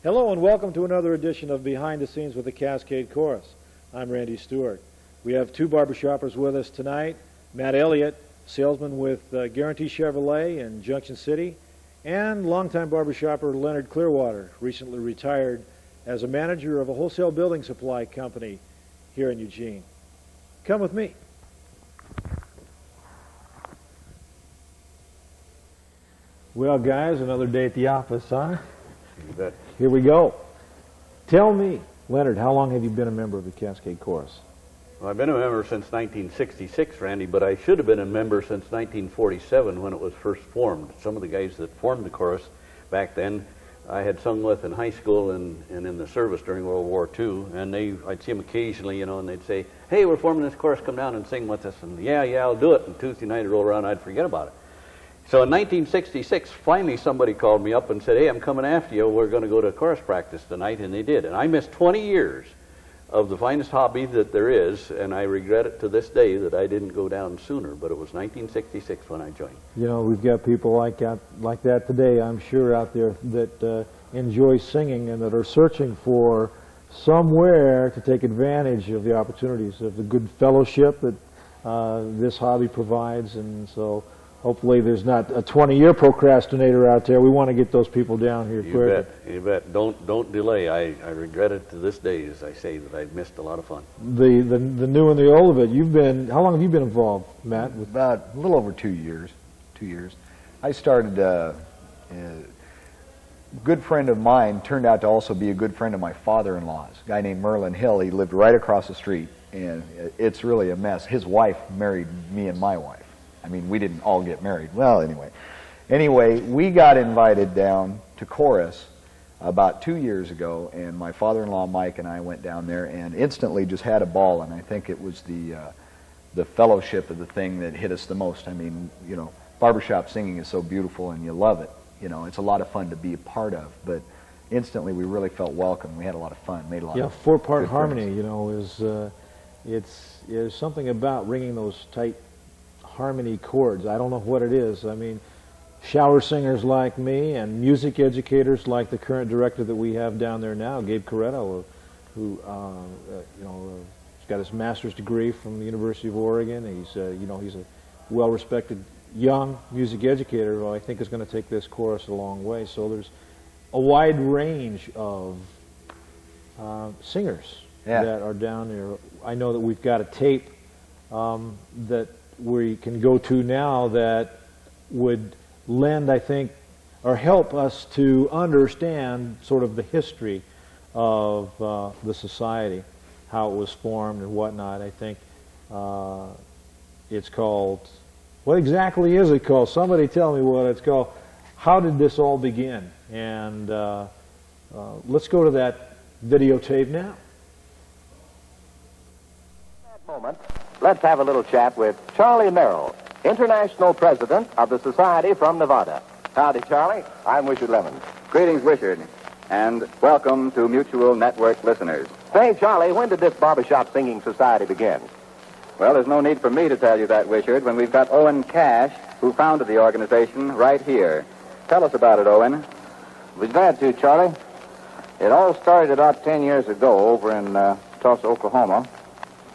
Hello and welcome to another edition of Behind the Scenes with the Cascade Chorus. I'm Randy Stewart. We have two barbershoppers with us tonight. Matt Elliot, salesman with Guarantee Chevrolet in Junction City, and longtime barbershopper Leonard Clearwater, recently retired as a manager of a wholesale building supply company here in Eugene. Come with me. Well, guys, another day at the office, huh? You bet. Here we go. Tell me, Leonard, how long have you been a member of the Cascade Chorus? Well, I've been a member since 1966, Randy, but I should have been a member since 1947 when it was first formed. Some of the guys that formed the chorus back then I had sung with in high school and in the service during World War II, and I'd see them occasionally, and they'd say, "Hey, we're forming this chorus, come down and sing with us." And yeah, I'll do it. And Tuesday night would roll around, I'd forget about it. So in 1966, finally somebody called me up and said, "Hey, I'm coming after you. We're going to go to chorus practice tonight," and they did. And I missed 20 years of the finest hobby that there is, and I regret it to this day that I didn't go down sooner, but it was 1966 when I joined. You know, we've got people like that today, I'm sure, out there that enjoy singing and that are searching for somewhere to take advantage of the opportunities of the good fellowship that this hobby provides, and so hopefully there's not a 20-year procrastinator out there. We want to get those people down here quick. You bet. Don't delay. I regret it to this day, as I say, that I missed a lot of fun. The new and the old of it. How long have you been involved, Matt? About a little over 2 years. 2 years. I started. A good friend of mine turned out to also be a good friend of my father-in-law's. A guy named Merlin Hill. He lived right across the street, and it's really a mess. His wife married me and my wife. I mean, we didn't all get married. Well, anyway, we got invited down to chorus about 2 years ago, and my father-in-law Mike and I went down there and instantly just had a ball. And I think it was the fellowship of the thing that hit us the most. I mean, barbershop singing is so beautiful, and you love it. It's a lot of fun to be a part of. But instantly, we really felt welcome. We had a lot of fun. Made a lot of four-part harmony. Is something about ringing those tight harmony chords. I don't know what it is. I mean, shower singers like me and music educators like the current director that we have down there now, Gabe Coretto, who he's got his master's degree from the University of Oregon. He's he's a well-respected young music educator who I think is going to take this chorus a long way. So there's a wide range of singers that are down there. I know that we've got a tape that we can go to now that would lend, I think, or help us to understand sort of the history of the society, how it was formed and whatnot. I think it's called, what exactly is it called? Somebody tell me what it's called. How did this all begin? And let's go to that videotape now. At that moment, let's have a little chat with Charlie Merrill, International President of the Society from Nevada. Howdy, Charlie. I'm Wishard Lemons. Greetings, Wishard, and welcome to Mutual Network listeners. Say, Charlie, when did this barbershop singing society begin? Well, there's no need for me to tell you that, Wishard, when we've got Owen Cash, who founded the organization, right here. Tell us about it, Owen. We're glad to, Charlie. It all started about 10 years ago over in Tulsa, Oklahoma,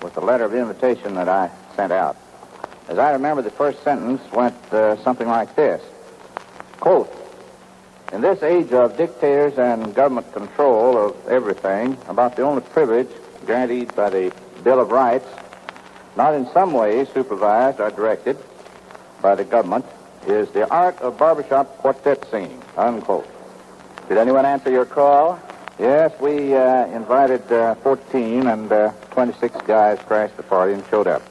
with a letter of invitation that I sent out. As I remember, the first sentence went something like this. Quote, "In this age of dictators and government control of everything, about the only privilege guaranteed by the Bill of Rights, not in some way supervised or directed by the government, is the art of barbershop quartet singing," unquote. Did anyone answer your call? Yes, we invited 14, and 26 guys crashed the party and showed up.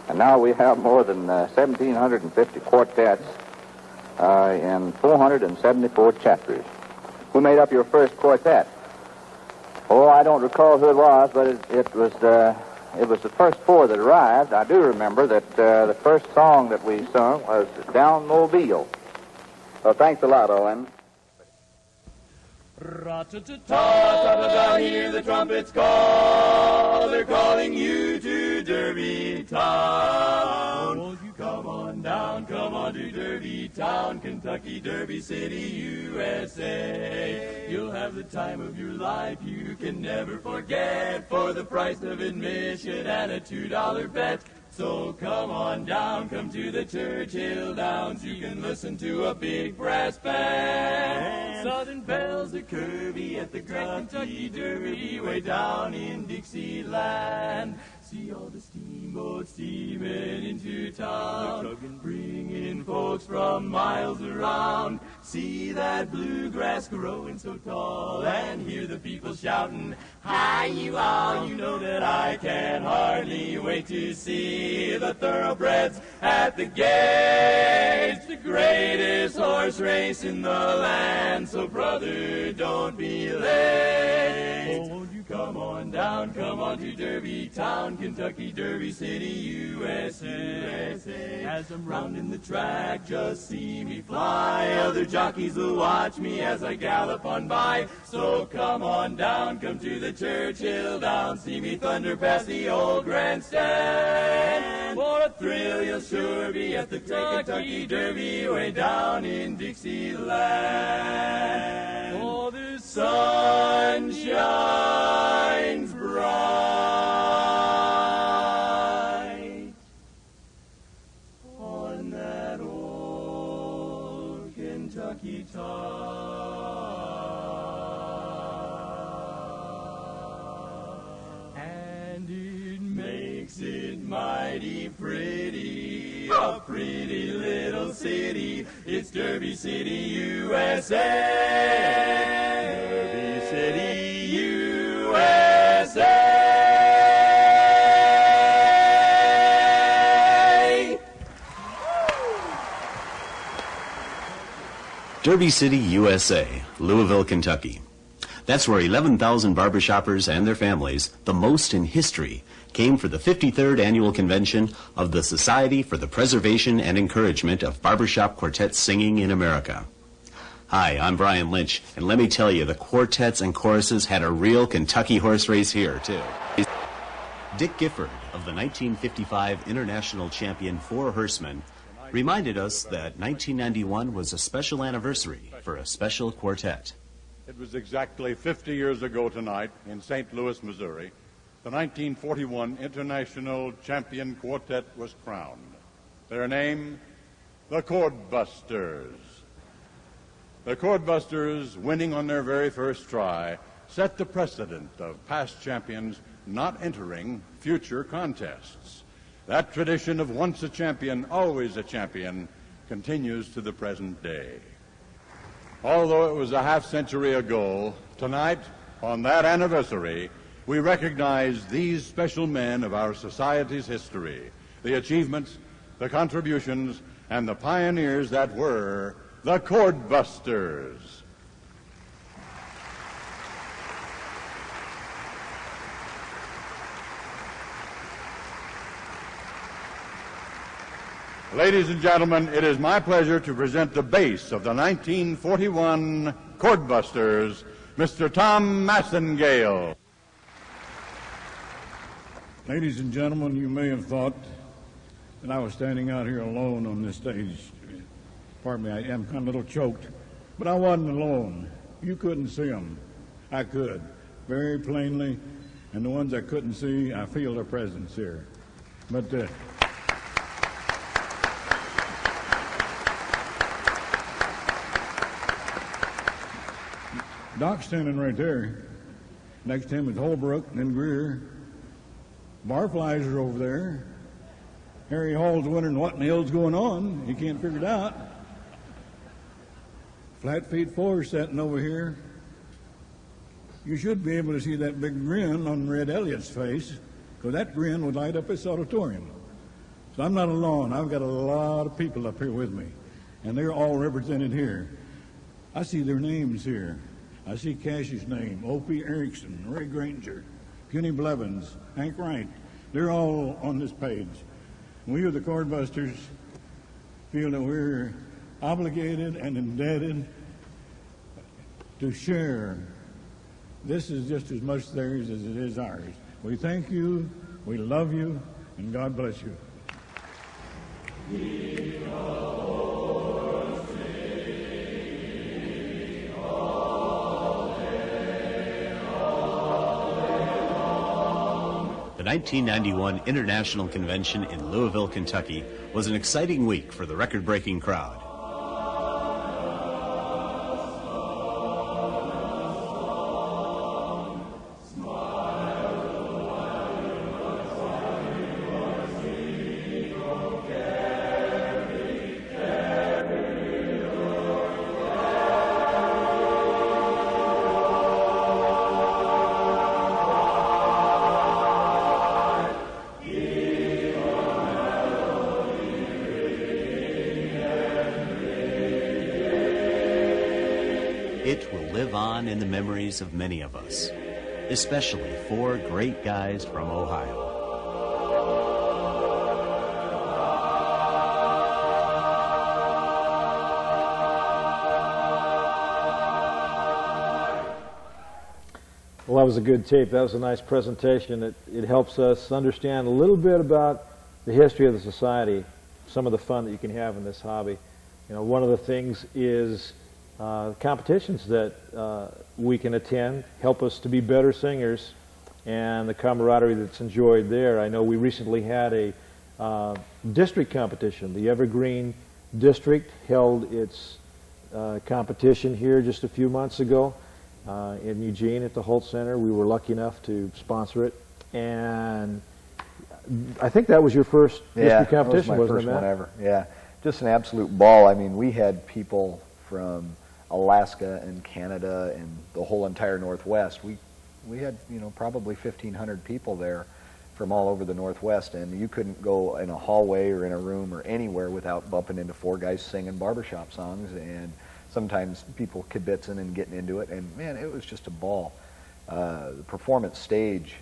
And now we have more than 1,750 quartets in 474 chapters. Who made up your first quartet? Oh, I don't recall who it was, but it was the first four that arrived. I do remember that the first song that we sung was Down Mobile. Well, thanks a lot, Owen. Ra-ta-ta-ta-ta-ta-ta, hear the trumpets call, they're calling you to Derby Town. Won't you come on down, come on to Derby Town, Kentucky, Derby City, USA. You'll have the time of your life you can never forget for the price of admission and a $2 bet. So come on down, come to the Churchill Downs. You can listen to a big brass band. Southern Bells are curvy at the Kentucky Derby way down in Dixieland. See all the steamboats steaming into town, bringing folks from miles around. See that bluegrass growing so tall, and hear the people shouting, "Hi, you all!" You know that I can hardly wait to see the thoroughbreds at the gates. The greatest horse race in the land, so brother, don't be late. Oh, won't you come on down, come on to Derby Town, Kentucky, Derby City, USA. As I'm rounding the track, just see me fly. Other jockeys will watch me as I gallop on by. So come on down, come to the Churchill Downs. See me thunder past the old grandstand. For a thrill you'll sure be at the Kentucky Derby way down in Dixieland. Oh, the sun shines bright on that old Kentucky town, and it makes it mighty pretty, a pretty little city. It's Derby City, USA. Derby City, USA. Derby City, USA, Louisville, Kentucky. That's where 11,000 barbershoppers and their families, the most in history, came for the 53rd annual convention of the Society for the Preservation and Encouragement of Barbershop Quartet Singing in America. Hi, I'm Brian Lynch, and let me tell you, the quartets and choruses had a real Kentucky horse race here, too. Dick Gifford of the 1955 International Champion Four Horsemen reminded us that 1991 was a special anniversary for a special quartet. It was exactly 50 years ago tonight in St. Louis, Missouri, the 1941 International Champion Quartet was crowned. Their name, the Chordbusters. The Chordbusters, winning on their very first try, set the precedent of past champions not entering future contests. That tradition of once a champion, always a champion, continues to the present day. Although it was a half-century ago, tonight, on that anniversary, we recognize these special men of our society's history, the achievements, the contributions, and the pioneers that were the Chordbusters. Ladies and gentlemen, it is my pleasure to present the bass of the 1941 Chordbusters, Mr. Tom Massengale. Ladies and gentlemen, you may have thought that I was standing out here alone on this stage. Pardon me, I am kind of a little choked, but I wasn't alone. You couldn't see them. I could, very plainly, and the ones I couldn't see, I feel their presence here. But Doc's standing right there. Next to him is Holbrook and then Greer. Barflies are over there. Harry Hall's wondering what in the hell's going on. He can't figure it out. Flatfeet Four's sitting over here. You should be able to see that big grin on Red Elliot's face, because that grin would light up this auditorium. So I'm not alone. I've got a lot of people up here with me, and they're all represented here. I see their names here. I see Cash's name, Opie Erickson, Ray Granger, Puny Blevins, Hank Wright. They're all on this page. We of the Chordbusters feel that we're obligated and indebted to share. This is just as much theirs as it is ours. We thank you, we love you, and God bless you. The 1991 International Convention in Louisville, Kentucky was an exciting week for the record-breaking crowd. It will live on in the memories of many of us, especially four great guys from Ohio. Well, that was a good tape. That was a nice presentation. It helps us understand a little bit about the history of the society, some of the fun that you can have in this hobby. You know, one of the things is competitions that we can attend help us to be better singers, and the camaraderie that's enjoyed there. I know we recently had a district competition. The Evergreen District held its competition here just a few months ago in Eugene at the Holt Center. We were lucky enough to sponsor it, and I think that was your first district competition, that was my wasn't first it, Matt? one ever. Yeah, just an absolute ball. I mean, we had people from Alaska and Canada and the whole entire Northwest. We had, you know, probably 1,500 people there from all over the Northwest, and you couldn't go in a hallway or in a room or anywhere without bumping into four guys singing barbershop songs, and sometimes people kibitzing and getting into it, and man, it was just a ball. The performance stage,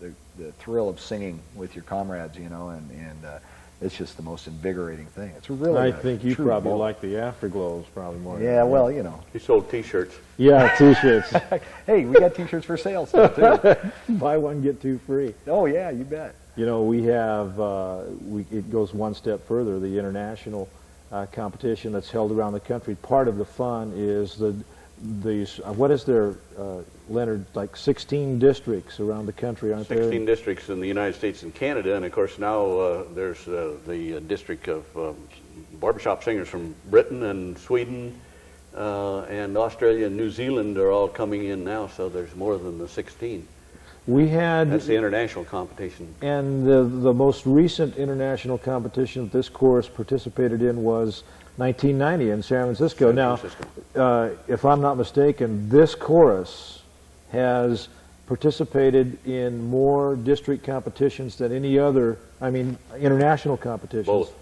the thrill of singing with your comrades, you know, and it's just the most invigorating thing. It's really I think you probably ball. like the afterglows probably more. Yeah, well, you know. He sold T-shirts. Yeah, T-shirts. Hey, we got T-shirts for sale still, too. Buy one, get two free. Oh, yeah, you bet. You know, we have, it goes one step further, the international competition that's held around the country. Part of the fun is what is there, Leonard, like 16 districts around the country, aren't there? 16 districts in the United States and Canada, and of course now there's the district of barbershop singers from Britain and Sweden and Australia and New Zealand are all coming in now, so there's more than the 16. That's the international competition. And the most recent international competition that this chorus participated in was 1990 in San Francisco. Now, if I'm not mistaken, this chorus has participated in more district competitions than any other, international competitions. Both.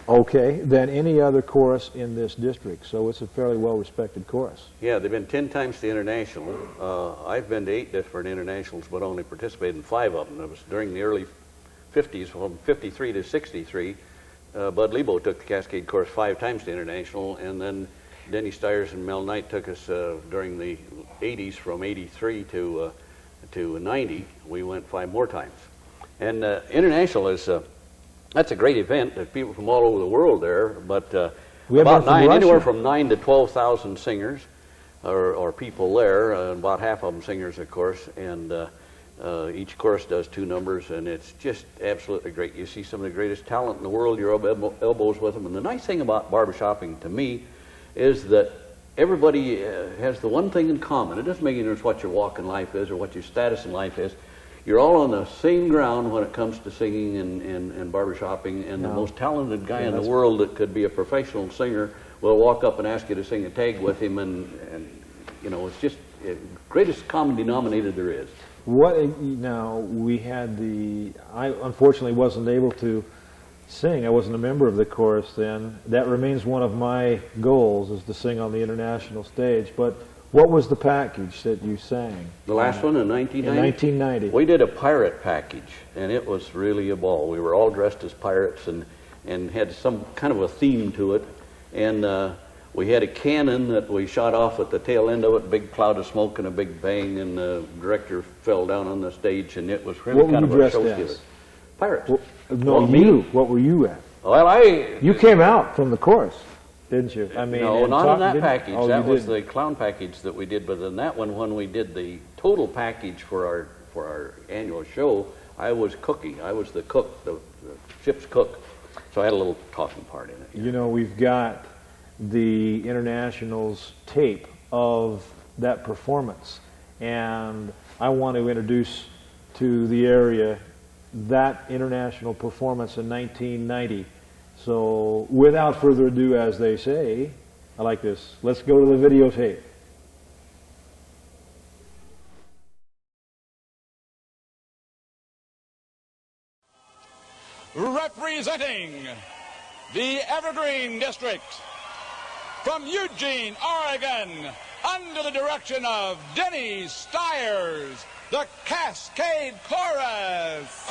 Okay, than any other chorus in this district. So it's a fairly well-respected chorus. Yeah, they've been 10 times to the international. I've been to 8 different internationals, but only participated in 5 of them. It was during the early 50s, from 53 to 63. Bud Lebo took the Cascade chorus 5 times to international, and then Denny Stiers and Mel Knight took us during the 80s, from 83 to 90. We went 5 more times. And international is... that's a great event. There's people from all over the world there, but anywhere from 9 to 12,000 singers or people there, about half of them singers, of course, and each chorus does 2 numbers, and it's just absolutely great. You see some of the greatest talent in the world, you rub elbows with them, and the nice thing about barbershopping to me is that everybody has the one thing in common. It doesn't make any difference what your walk in life is or what your status in life is. You're all on the same ground when it comes to singing and barbershopping, and the most talented guy in the world that could be a professional singer will walk up and ask you to sing a tag with him, and you know, it's just the greatest common denominator there is. I unfortunately wasn't able to sing. I wasn't a member of the chorus then. That remains one of my goals, is to sing on the international stage, but what was the package that you sang? The last one in 1990? In 1990. We did a pirate package, and it was really a ball. We were all dressed as pirates and had some kind of a theme to it. And we had a cannon that we shot off at the tail end of it, a big cloud of smoke and a big bang, and the director fell down on the stage, and it was really kind of a showstopper. Pirates. What were you at? Well, You came out from the chorus, didn't you? No, not on that package. That was the clown package that we did. But in that one, when we did the total package for for our annual show, I was cooking. I was the cook, the ship's cook. So I had a little talking part in it. You know, we've got the International's tape of that performance, and I want to introduce to the area that International performance in 1990. So without further ado, as they say, I like this. Let's go to the videotape. Representing the Evergreen District from Eugene, Oregon, under the direction of Denny Stiers, the Cascade Chorus.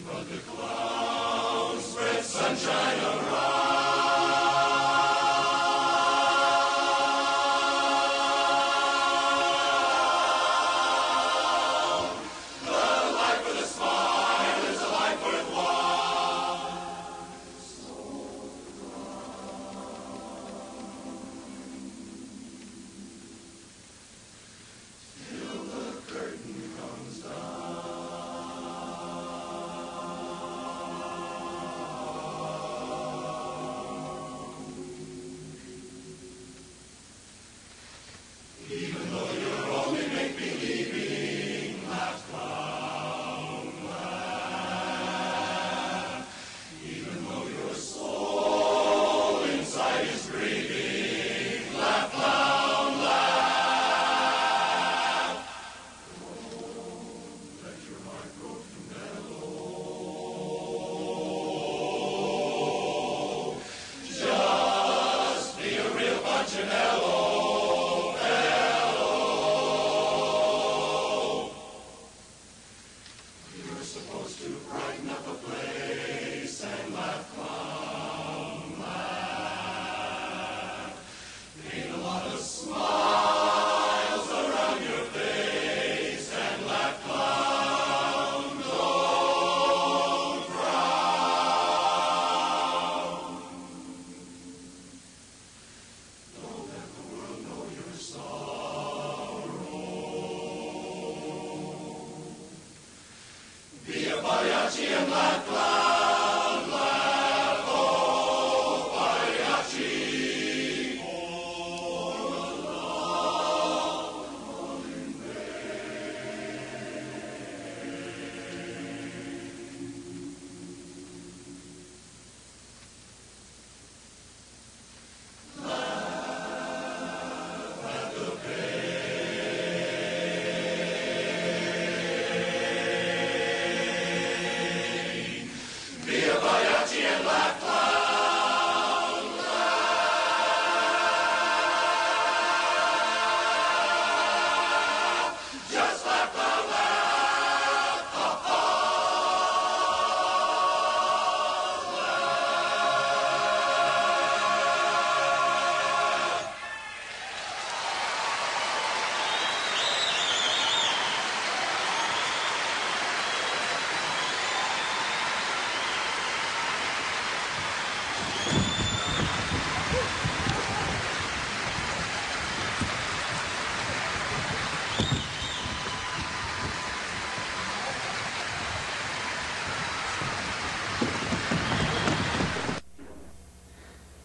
But the clouds spread sunshine around.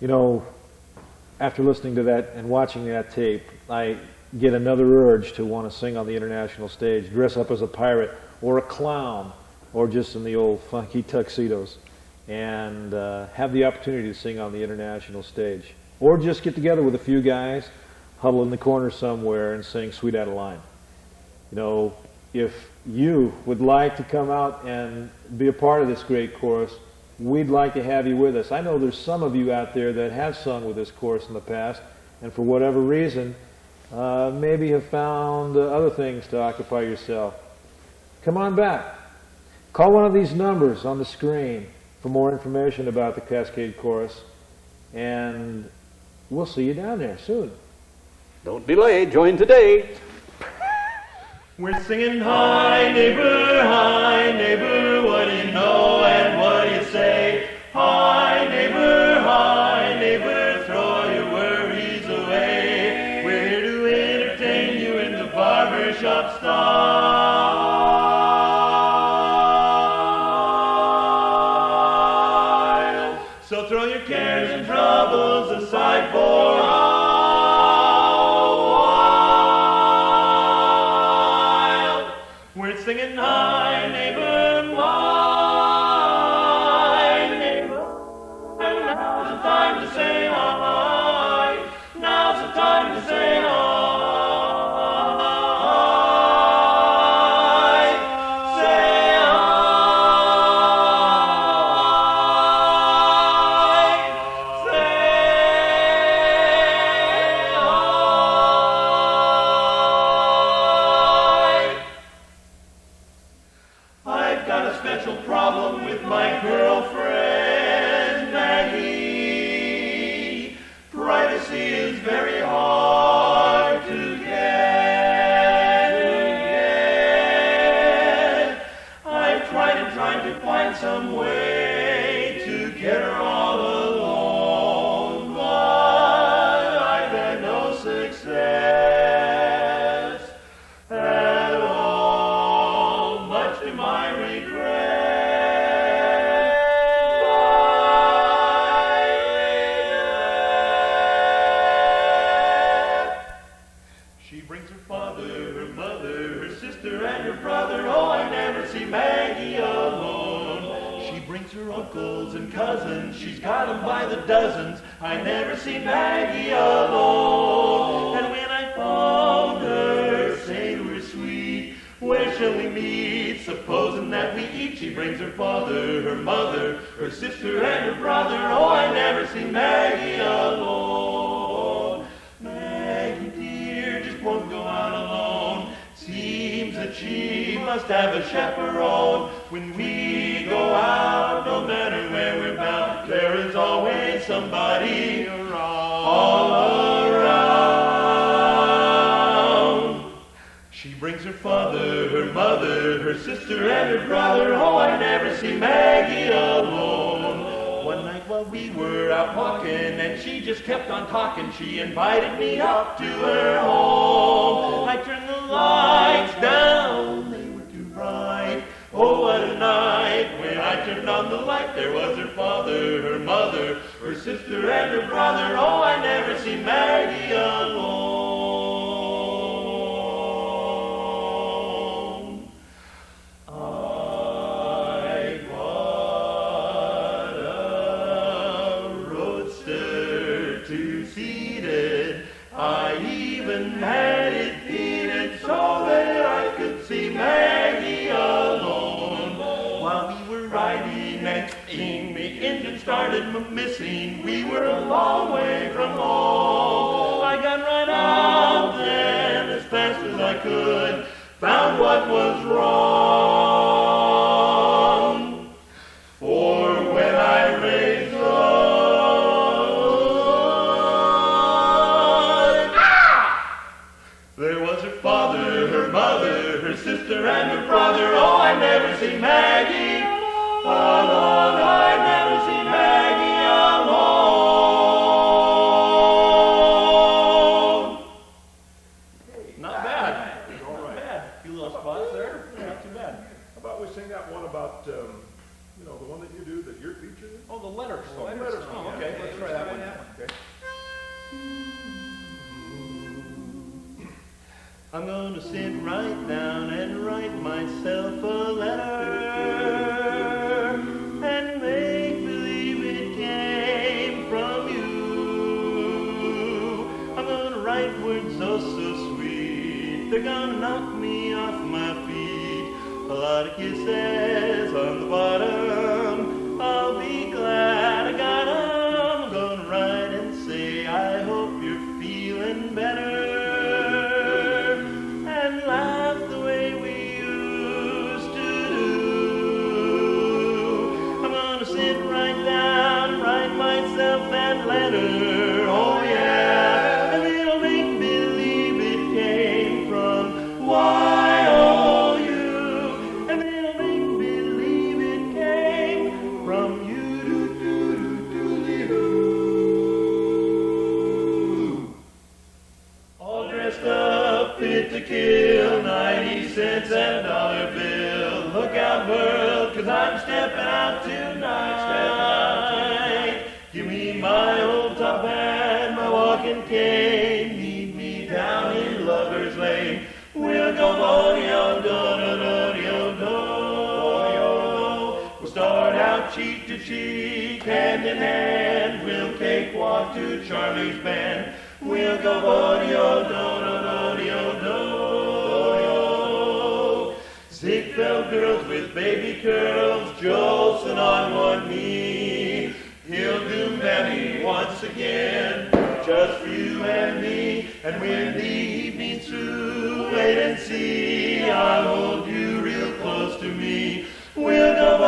You know, after listening to that and watching that tape, I get another urge to want to sing on the international stage, dress up as a pirate or a clown, or just in the old funky tuxedos, and have the opportunity to sing on the international stage. Or just get together with a few guys, huddle in the corner somewhere and sing Sweet Adeline. You know, if you would like to come out and be a part of this great chorus, we'd like to have you with us. I know there's some of you out there that have sung with this chorus in the past, and for whatever reason, maybe have found other things to occupy yourself. Come on back. Call one of these numbers on the screen for more information about the Cascade Chorus, and we'll see you down there soon. Don't delay. Join today. We're singing hi neighbor, what do you know and what do you say? Hi neighbor, throw your worries away. We're here to entertain you in the barbershop style. So throw your cares and troubles aside for a while. We're singing hi special problem with my girlfriend, Maggie. Privacy is very hard to get. I've tried and tried to find some way to get her all alone, but I've had no success at all, much to my regret. She brings her father, her mother, her sister, and her brother. Oh, I never see Maggie alone. She brings her uncles and cousins. She's got them by the dozens. I never see Maggie alone. And when I phone her, say to her sweet, where shall we meet? Supposing that we eat. She brings her father, her mother, her sister, and her brother. Oh, I never see Maggie alone. Maggie dear just won't go out alone. Seems that she must have a chaperone. When we go out, no matter where we're bound, there is always somebody all around. She brings her father, her mother, her sister, and her brother. Oh, I never see Maggie alone. One night while we were out walking, and she just kept on talking, she invited me up to her home. I turned the lights down, they were too bright. Oh, what a night. When I turned on the light, there was her father, her mother, her sister, and her brother. Oh, I never see Maggie alone. I bought a roadster two-seated. I even had it heated so that I could see Maggie alone. While we were riding and the engine started missing. We were a long way from home. I got right out then as fast as I could, found what was wrong. For when I raised the there was her father, her mother, her sister, and her brother. Oh, I never see Maggie alone. I never see Maggie alone. Not bad. Not bad. A few little spots there. Not too bad. How about we sing that one about, the one that you do that you're featured in? Oh, the letter song. Letter song. Oh, okay. Let's try that one. Okay. I'm going to sit right down and write myself a letter and make believe it came from you. I'm going to write words so sweet, they're going to knock me off my feet. A lot of kisses on the bottom, I'll be glad I got 'em. I'm going to write and say I hope you're feeling better. Laugh the way we used to do. I'm gonna sit right down and write myself that letter. Oh yeah, and it'll make believe it came from YOU, and it'll make believe it came from you. All dressed up, fit to kill, 90 cents and a dollar bill. Look out, world, 'cause I'm stepping out tonight. Give me my old top hat, my walking cane. Meet me down in Lover's Lane. We'll go bo-de-o-do-do-do-do-do. We'll start out cheek to cheek, hand in hand. We'll cakewalk to Charlie's band. We'll go bo-de-o-do-do-do-do. Ziegfeld girls with baby curls, Jolson on one knee. He'll do Mammy once again, just for you and me. And when the evening's through, wait and see. I'll hold you real close to me. We'll go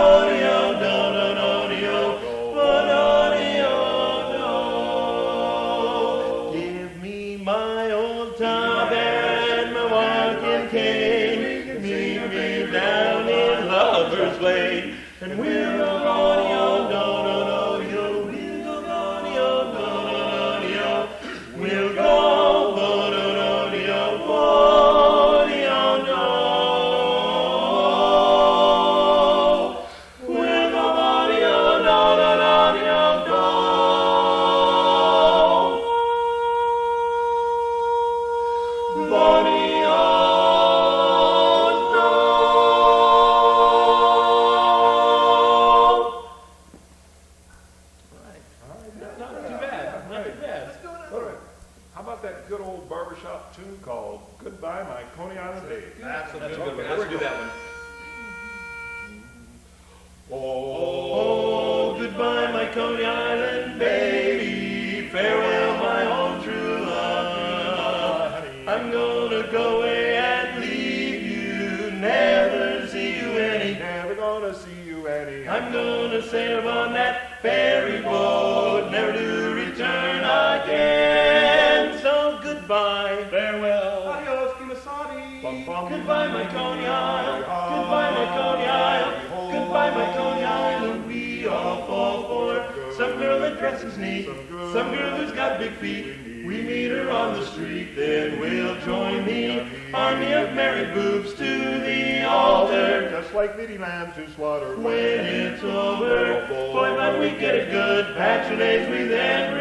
lover's lane. And we'll go gaudy-o, do-do-do-de-o, we'll go gaudy-o, do-do-do-de-o, we'll go do-do-do-de-o, gaudy-o, do. We'll go gaudy-o, do-do-do-de-o, do. Gaudy-o, How about that good old barbershop tune called Goodbye My Coney Island Baby? That's a good one. Let's do that one. Oh, goodbye, my Coney Island baby. Farewell, my own true love. I'm gonna go away and leave you. Never see you any. never gonna see you any. I'm gonna sail on that ferry boat, never to return again. So goodbye, farewell. Adios, Kimasani. Goodbye, my Coney Island. Goodbye, my Coney Island. Goodbye, my Coney Island. We all fall for some girl that dresses neat, some girl who's got big feet. We meet her on the street, then we'll join the army of married boobs to the altar. Just like Biddy lambs to slaughter. When it's over, boy, might we get it good. Patch days we then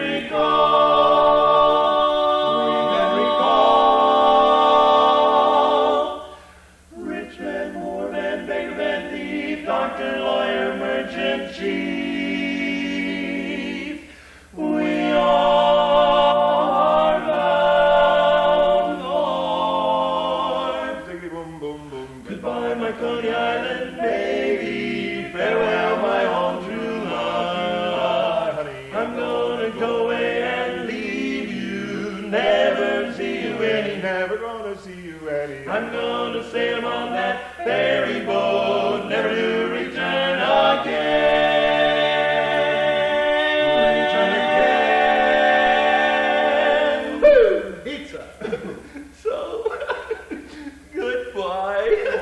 recall. Rich man, poor man, beggar man, thief, doctor, lawyer, merchant, chief. We are bound, Lord. Goodbye, my Coney Island baby. Farewell, my own true love. I'm gonna go away and leave you. Never see you any. Never gonna see you any. I'm gonna sail on that ferry boat, never to return again. Woo! Pizza. So, goodbye.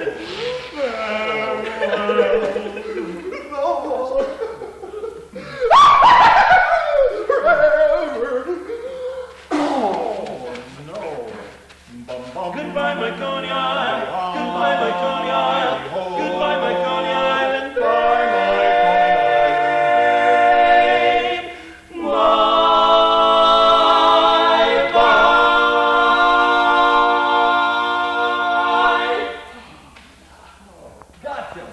Goodbye, my Coney Island. Goodbye, my Coney Island. Goodbye, my Coney Island. Bye, my Coney Island. Bye, bye. Gotcha,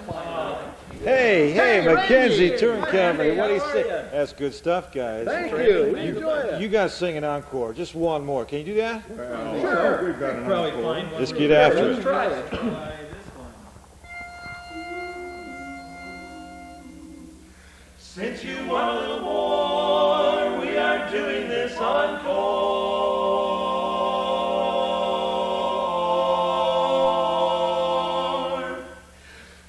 Hey, McKenzie touring company. What do you say? That's good stuff, guys. Thank you. Enjoy it. You guys sing an encore. Just one more. Can you do that? Sure. We've got an Probably encore. find one. Let's get after Let's it. try it. Since you want a little more, we are doing this encore.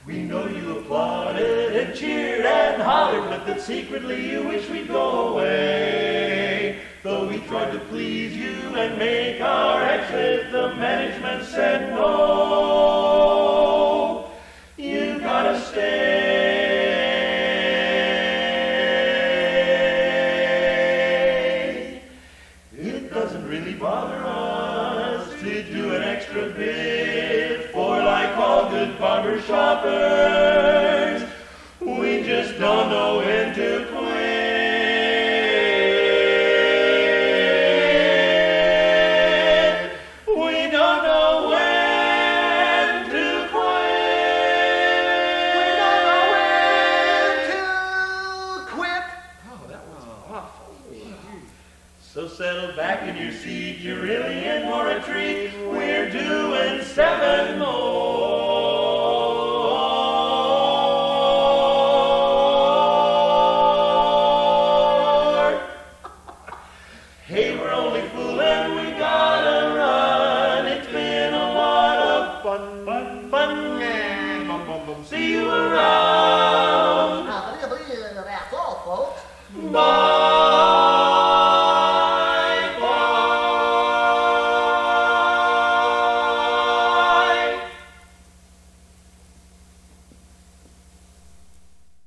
We know you applauded and cheered and hollered, but that secretly you wish we'd go away. Though we tried to please you and make our exit, the management said no. You gotta stay. It doesn't really bother us to do an extra bit, for like all good barber shoppers, we just don't know when to quit. We don't know when to quit. We don't know when to quit. Oh, that was awful. So settle back in your seat, you're in